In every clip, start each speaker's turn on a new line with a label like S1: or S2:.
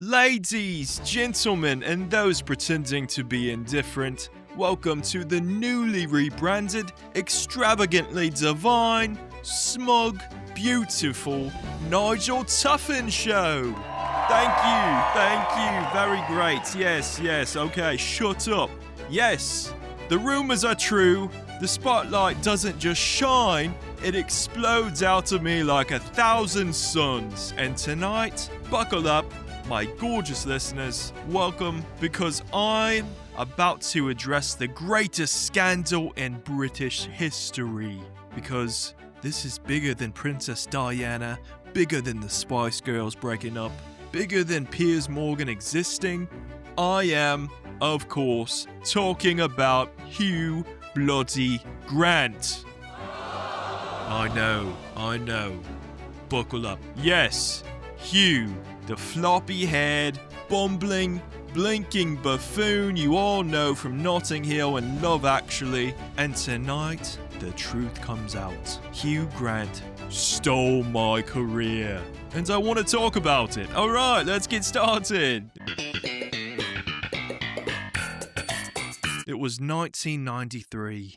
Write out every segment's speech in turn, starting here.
S1: Ladies, gentlemen, and those pretending to be indifferent, welcome to the newly rebranded, extravagantly divine, smug, beautiful Nigel Tuffin show. Thank you, very great. Yes, okay, shut up. Yes, the rumors are true. The spotlight doesn't just shine, it explodes out of me like 1,000 suns. And tonight, buckle up, my gorgeous listeners, welcome, because I'm about to address the greatest scandal in British history. Because this is bigger than Princess Diana, bigger than the Spice Girls breaking up, bigger than Piers Morgan existing. I am, of course, talking about Hugh bloody Grant. I know. Buckle up. Yes, Hugh, the floppy-haired, bumbling, blinking buffoon you all know from Notting Hill and Love Actually. And tonight, the truth comes out. Hugh Grant stole my career. And I want to talk about it. Alright, let's get started. It was 1993.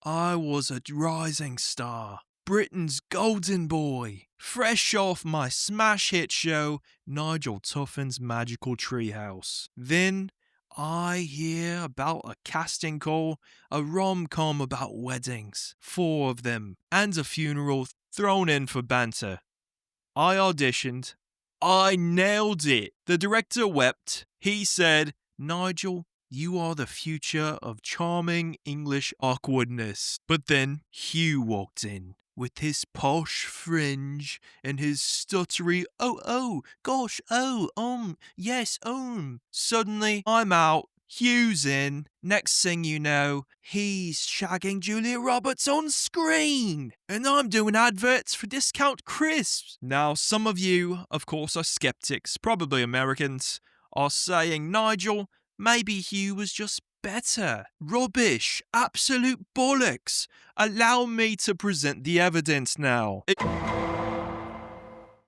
S1: I was a rising star, Britain's golden boy, fresh off my smash hit show, Nigel Tuffin's Magical Treehouse. Then I hear about a casting call, a rom-com about weddings, 4 of them, and a funeral thrown in for banter. I auditioned. I nailed it. The director wept. He said, "Nigel, you are the future of charming English awkwardness." But then Hugh walked in with his posh fringe and his stuttery, yes. Suddenly, I'm out, Hugh's in. Next thing you know, he's shagging Julia Roberts on screen. And I'm doing adverts for Discount Crisps. Now, some of you, of course, are skeptics, probably Americans, are saying, "Nigel, maybe Hugh was just better." Rubbish. Absolute bollocks. Allow me to present the evidence now.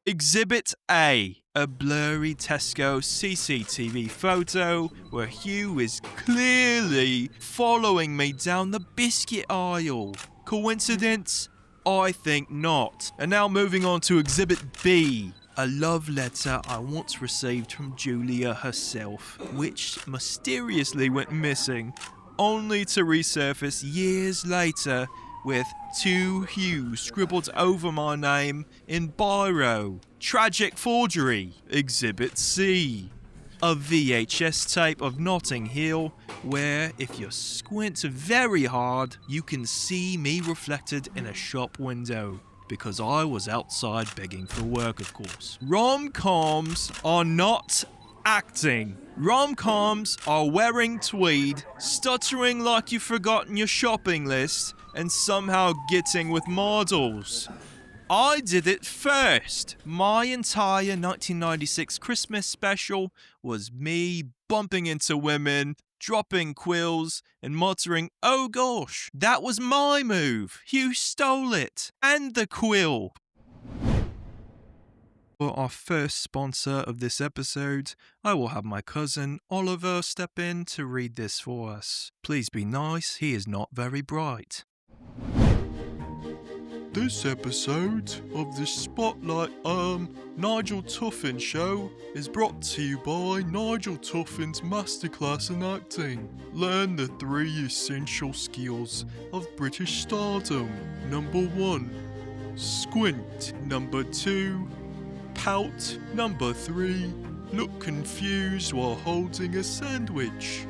S1: Exhibit A. A blurry Tesco CCTV photo where Hugh is clearly following me down the biscuit aisle. Coincidence? I think not. And now moving on to Exhibit B. A love letter I once received from Julia herself, which mysteriously went missing, only to resurface years later with 2 Hughes scribbled over my name in biro. Tragic forgery. Exhibit C. A VHS tape of Notting Hill where, if you squint very hard, you can see me reflected in a shop window. Because I was outside begging for work, of course. Rom-coms are not acting. Rom-coms are wearing tweed, stuttering like you've forgotten your shopping list, and somehow getting with models. I did it first. My entire 1996 Christmas special was me bumping into women, dropping quills, and muttering, "Oh gosh, that was my move. Hugh stole it. And the quill." For our first sponsor of this episode, I will have my cousin Oliver step in to read this for us. Please be nice, he is not very bright. This episode of the Spotlight Nigel Tuffin Show is brought to you by Nigel Tuffin's Masterclass in Acting. Learn the 3 essential skills of British stardom. Number 1, squint. Number 2, pout. Number 3, look confused while holding a sandwich.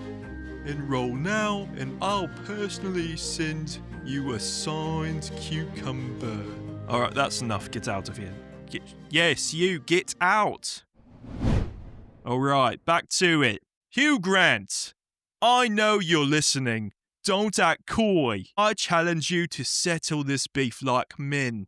S1: Enroll now and I'll personally send you a signed cucumber. Alright, that's enough. Get out of here. Yes, you, get out! Alright, back to it. Hugh Grant, I know you're listening. Don't act coy. I challenge you to settle this beef like men.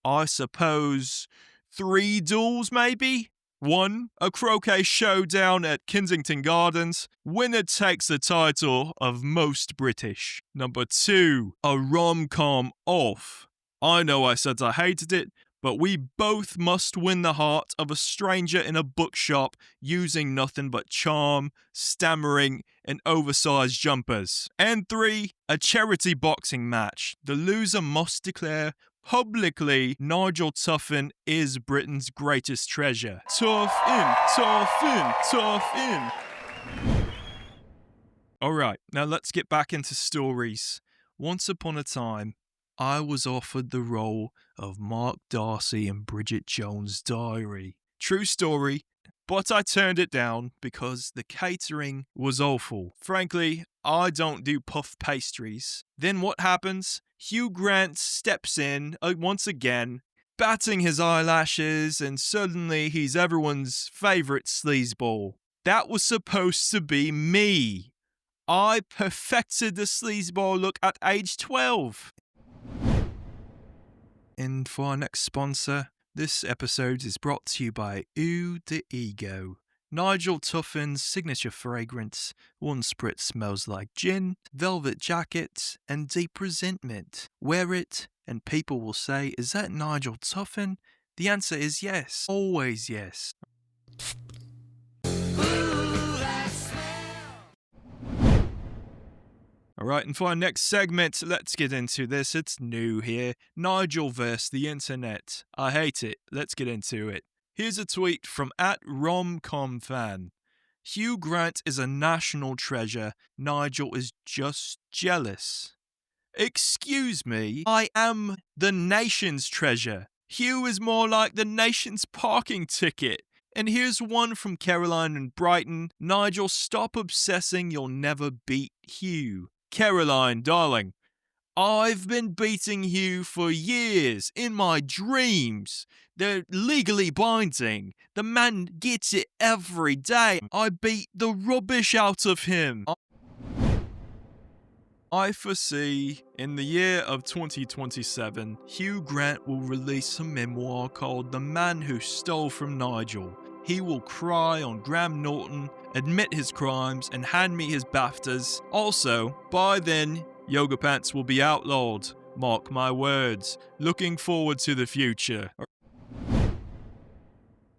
S1: I suppose 3 duels, maybe? 1, a croquet showdown at Kensington Gardens. Winner takes the title of most British. Number 2, a rom-com off. I know I said I hated it, but we both must win the heart of a stranger in a bookshop using nothing but charm, stammering, and oversized jumpers. And 3, a charity boxing match. The loser must declare publicly Nigel Tuffin is Britain's greatest treasure. Tough in. Alright, now let's get back into stories. Once upon a time, I was offered the role of Mark Darcy in Bridget Jones' Diary. True story, but I turned it down because the catering was awful. Frankly, I don't do puff pastries. Then what happens? Hugh Grant steps in once again, batting his eyelashes, and suddenly he's everyone's favourite sleazeball. That was supposed to be me. I perfected the sleazeball look at age 12. And for our next sponsor, this episode is brought to you by Eau de Ego. Nigel Tuffin's signature fragrance. 1 spritz smells like gin, velvet jacket, and deep resentment. Wear it, and people will say, "Is that Nigel Tuffin?" The answer is yes. Always yes. Alright, and for our next segment, let's get into this. It's new here. Nigel versus the internet. I hate it. Let's get into it. Here's a tweet from @romcomfan. Hugh Grant is a national treasure. Nigel is just jealous. Excuse me, I am the nation's treasure. Hugh is more like the nation's parking ticket. And here's one from Caroline and Brighton. Nigel, stop obsessing. You'll never beat Hugh. Caroline, darling, I've been beating Hugh for years, in my dreams. They're legally binding. The man gets it every day. I beat the rubbish out of him. I foresee in the year of 2027, Hugh Grant will release a memoir called The Man Who Stole from Nigel. He will cry on Graham Norton, admit his crimes, and hand me his BAFTAs. Also, by then, yoga pants will be outlawed. Mark my words. Looking forward to the future.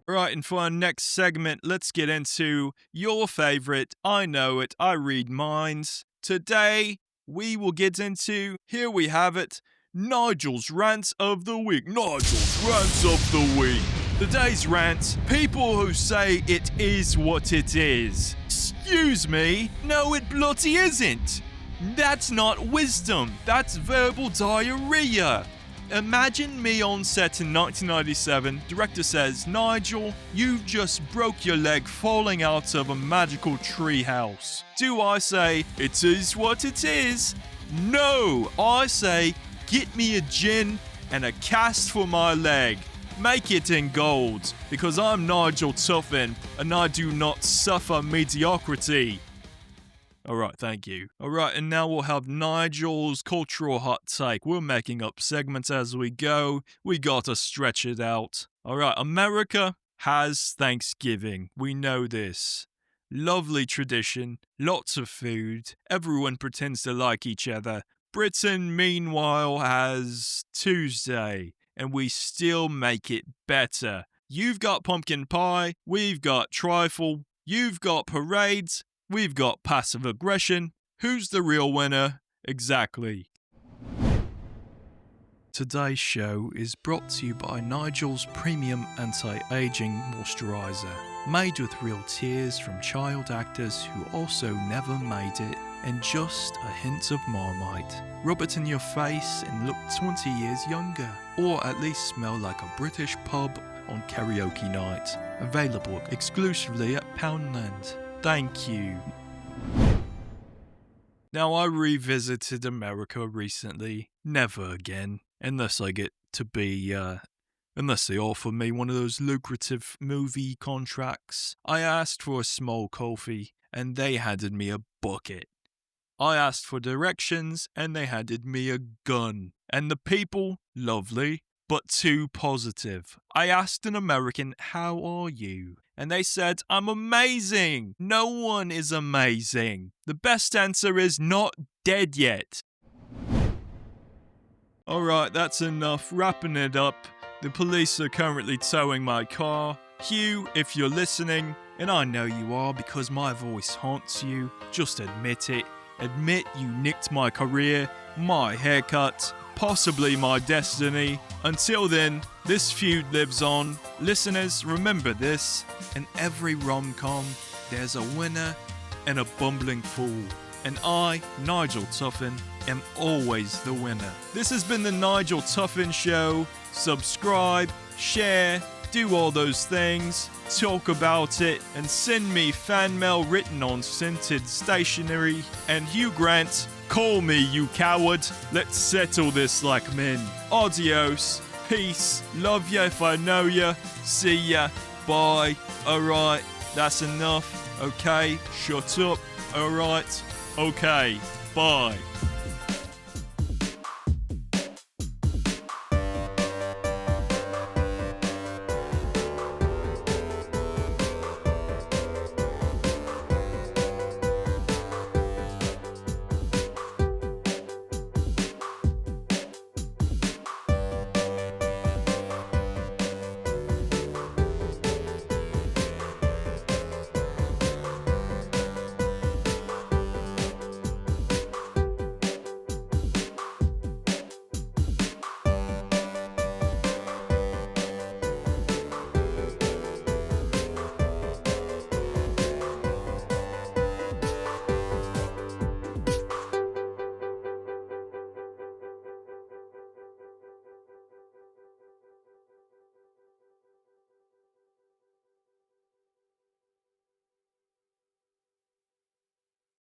S1: Right, and for our next segment, let's get into your favourite. I know it, I read minds. Today, we will get into, here we have it, Nigel's Rants of the Week. Nigel's Rants of the Week. Today's rant, people who say it is what it is. Excuse me, no it bloody isn't. That's not wisdom, that's verbal diarrhea. Imagine me on set in 1997, director says, Nigel, you've just broke your leg falling out of a magical tree house. Do I say, it is what it is? No, I say, get me a gin and a cast for my leg. Make it in gold, because I'm Nigel Tuffin and I do not suffer mediocrity. Alright, thank you. Alright, and now we'll have Nigel's cultural hot take. We're making up segments as we go. We gotta stretch it out. Alright, America has Thanksgiving. We know this. Lovely tradition, lots of food, everyone pretends to like each other. Britain, meanwhile, has Tuesday, and we still make it better. You've got pumpkin pie, we've got trifle, you've got parades, we've got passive aggression. Who's the real winner? Exactly. Today's show is brought to you by Nigel's Premium Anti-Aging Moisturiser, made with real tears from child actors who also never made it, and just a hint of Marmite. Rub it in your face and look 20 years younger, or at least smell like a British pub on karaoke night. Available exclusively at Poundland. Thank you. Now, I revisited America recently. Never again. Unless they offer me one of those lucrative movie contracts. I asked for a small coffee, and they handed me a bucket. I asked for directions, and they handed me a gun. And the people, lovely, but too positive. I asked an American, "How are you?" And they said, "I'm amazing." No one is amazing. The best answer is not dead yet. Alright, that's enough. Wrapping it up. The police are currently towing my car. Hugh, if you're listening, and I know you are because my voice haunts you, just admit it. Admit you nicked my career, my haircut, possibly my destiny. Until then, this feud lives on. Listeners, remember this. In every rom-com, there's a winner and a bumbling fool. And I, Nigel Tuffin, am always the winner. This has been the Nigel Tuffin Show. Subscribe, share, do all those things, talk about it, and send me fan mail written on scented stationery. And Hugh Grant, call me, you coward. Let's settle this like men. Adios, peace, love ya if I know ya, see ya, bye. Alright, that's enough. Okay, shut up. Alright, okay, bye.